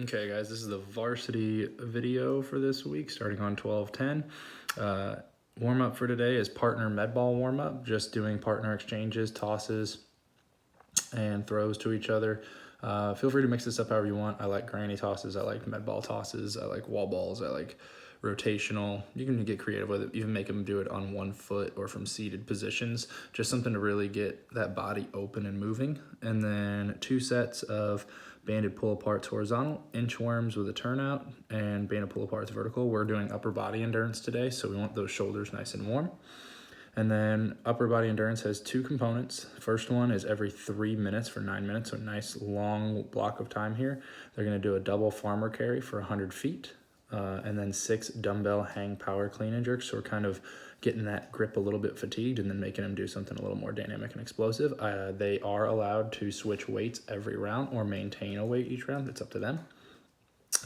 Okay guys, this is the varsity video for this week starting on 12:10. Warm up for today is partner med ball warm up, just doing partner exchanges, tosses, and throws to each other. Feel free to mix this up however you want. I like granny tosses, I like med ball tosses, I like wall balls, I like rotational. You can get creative with it, even make them do it on 1 foot or from seated positions. Just something to really get that body open and moving. And then 2 sets of banded pull aparts horizontal, inchworms with a turnout, and banded pull aparts vertical. We're doing upper body endurance today, so we want those shoulders nice and warm. And then upper body endurance has 2 components. First one is every 3 minutes for 9 minutes, so a nice long block of time here. They're gonna do a double farmer carry for 100 feet, and then 6 dumbbell hang power clean and jerks. So we're kind of getting that grip a little bit fatigued and then making them do something a little more dynamic and explosive. They are allowed to switch weights every round or maintain a weight each round. It's up to them.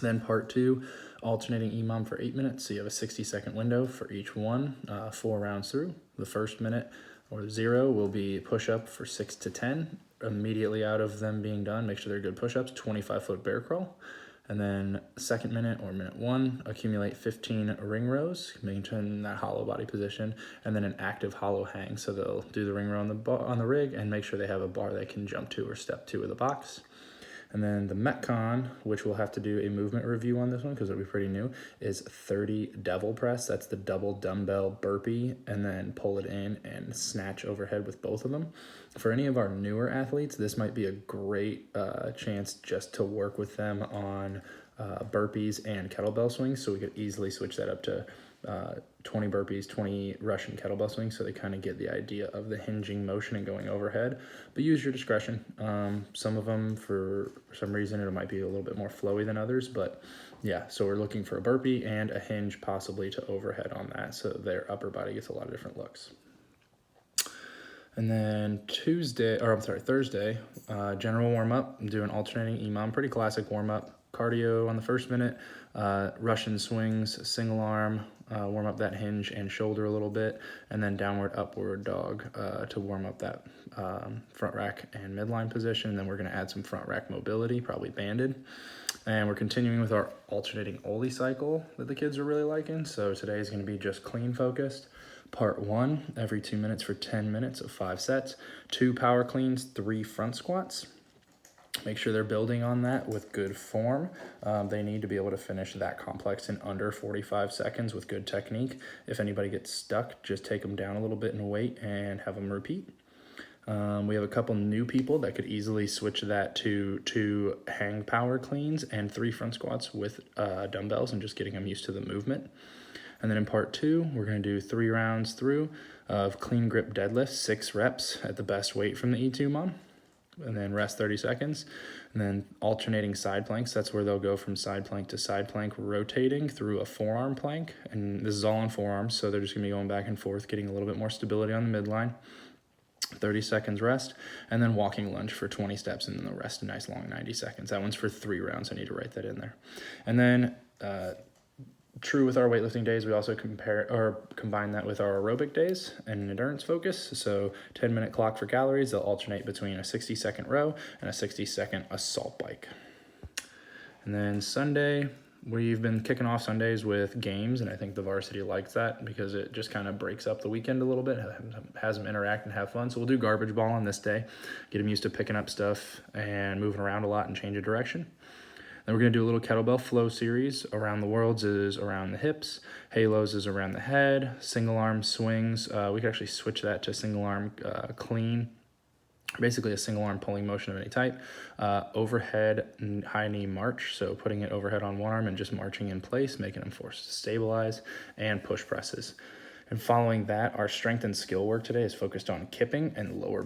Then part 2, alternating EMOM for 8 minutes. So you have a 60-second window for each one, 4 rounds through. The first minute or 0 will be push-up for 6 to 10. Immediately out of them being done, make sure they're good push-ups, 25-foot bear crawl. And then second minute or minute 1, accumulate 15 ring rows, maintain that hollow body position, and then an active hollow hang. So they'll do the ring row on the rig and make sure they have a bar they can jump to or step to with a box. And then the Metcon, which we'll have to do a movement review on this one because it'll be pretty new, is 30 devil press. That's the double dumbbell burpee, and then pull it in and snatch overhead with both of them. For any of our newer athletes, this might be a great chance just to work with them on burpees and kettlebell swings. So we could easily switch that up to 20 burpees, 20 Russian kettlebell swings, so they kind of get the idea of the hinging motion and going overhead. But use your discretion. Some of them, for some reason, it might be a little bit more flowy than others, but yeah, so we're looking for a burpee and a hinge possibly to overhead on that, so their upper body gets a lot of different looks. And then Thursday, general warm-up. I'm doing alternating EMOM, pretty classic warm-up. Cardio on the first minute, Russian swings, single arm, warm up that hinge and shoulder a little bit, and then downward upward dog to warm up that front rack and midline position. And then we're gonna add some front rack mobility, probably banded. And we're continuing with our alternating Oli cycle that the kids are really liking. So today is gonna be just clean focused. Part 1, every 2 minutes for 10 minutes of 5 sets, 2 power cleans, 3 front squats. Make sure they're building on that with good form. They need to be able to finish that complex in under 45 seconds with good technique. If anybody gets stuck, just take them down a little bit in weight and have them repeat. We have a couple new people that could easily switch that to 2 hang power cleans and 3 front squats with dumbbells and just getting them used to the movement. And then in part 2, we're going to do 3 rounds through of clean grip deadlifts, 6 reps at the best weight from the E2 mom. And then rest 30 seconds, and then alternating side planks. That's where they'll go from side plank to side plank, rotating through a forearm plank. And this is all on forearms, so they're just gonna be going back and forth, getting a little bit more stability on the midline. 30 seconds rest, and then walking lunge for 20 steps, and then the rest a nice long 90 seconds. That one's for 3 rounds. I need to write that in there. And then true with our weightlifting days, we also combine that with our aerobic days and endurance focus. So 10-minute clock for calories. They'll alternate between a 60-second row and a 60-second assault bike. And then Sunday, we've been kicking off Sundays with games, and I think the varsity likes that because it just kind of breaks up the weekend a little bit, has them interact and have fun. So we'll do garbage ball on this day, get them used to picking up stuff and moving around a lot and change of direction. Then we're going to do a little kettlebell flow series. Around the worlds is around the hips. Halos is around the head. Single arm swings. We could actually switch that to single arm clean. Basically a single arm pulling motion of any type. Overhead high knee march. So putting it overhead on one arm and just marching in place, making them forced to stabilize, and push presses. And following that, our strength and skill work today is focused on kipping and lower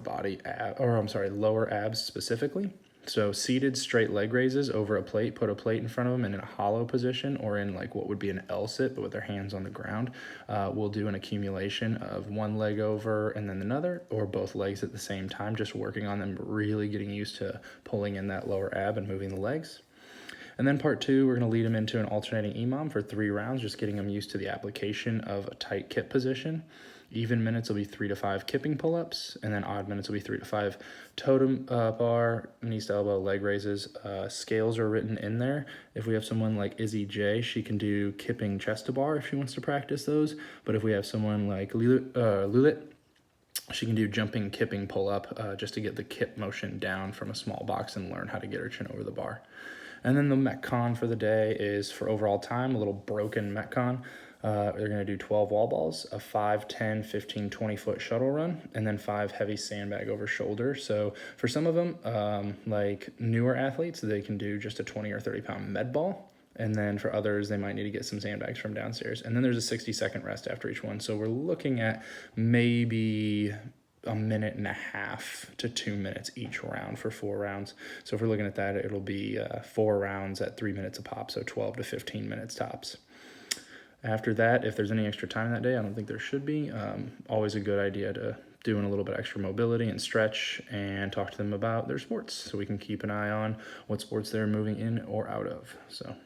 abs specifically. So seated straight leg raises over a plate, put a plate in front of them and in a hollow position or in like what would be an L sit, but with their hands on the ground. We'll do an accumulation of one leg over and then another, or both legs at the same time, just working on them really getting used to pulling in that lower ab and moving the legs. And then part 2, we're going to lead them into an alternating EMOM for 3 rounds, just getting them used to the application of a tight kip position. Even minutes will be 3 to 5 kipping pull-ups, and then odd minutes will be 3 to 5 totem bar, knees to elbow, leg raises. Scales are written in there. If we have someone like Izzy J, she can do kipping chest to bar if she wants to practice those. But if we have someone like Lulit, she can do jumping, kipping, pull-up just to get the kip motion down from a small box and learn how to get her chin over the bar. And then the Metcon for the day is for overall time, a little broken Metcon. They're going to do 12 wall balls, a 5, 10, 15, 20-foot shuttle run, and then 5 heavy sandbag over shoulder. So for some of them, like newer athletes, they can do just a 20 or 30-pound med ball. And then for others, they might need to get some sandbags from downstairs. And then there's a 60-second rest after each one. So we're looking at maybe a minute and a half to 2 minutes each round for 4 rounds. So if we're looking at that, it'll be 4 rounds at 3 minutes a pop, so 12 to 15 minutes tops. After that, if there's any extra time that day, I don't think there should be. Always a good idea to doing a little bit extra mobility and stretch and talk to them about their sports so we can keep an eye on what sports they're moving in or out of. So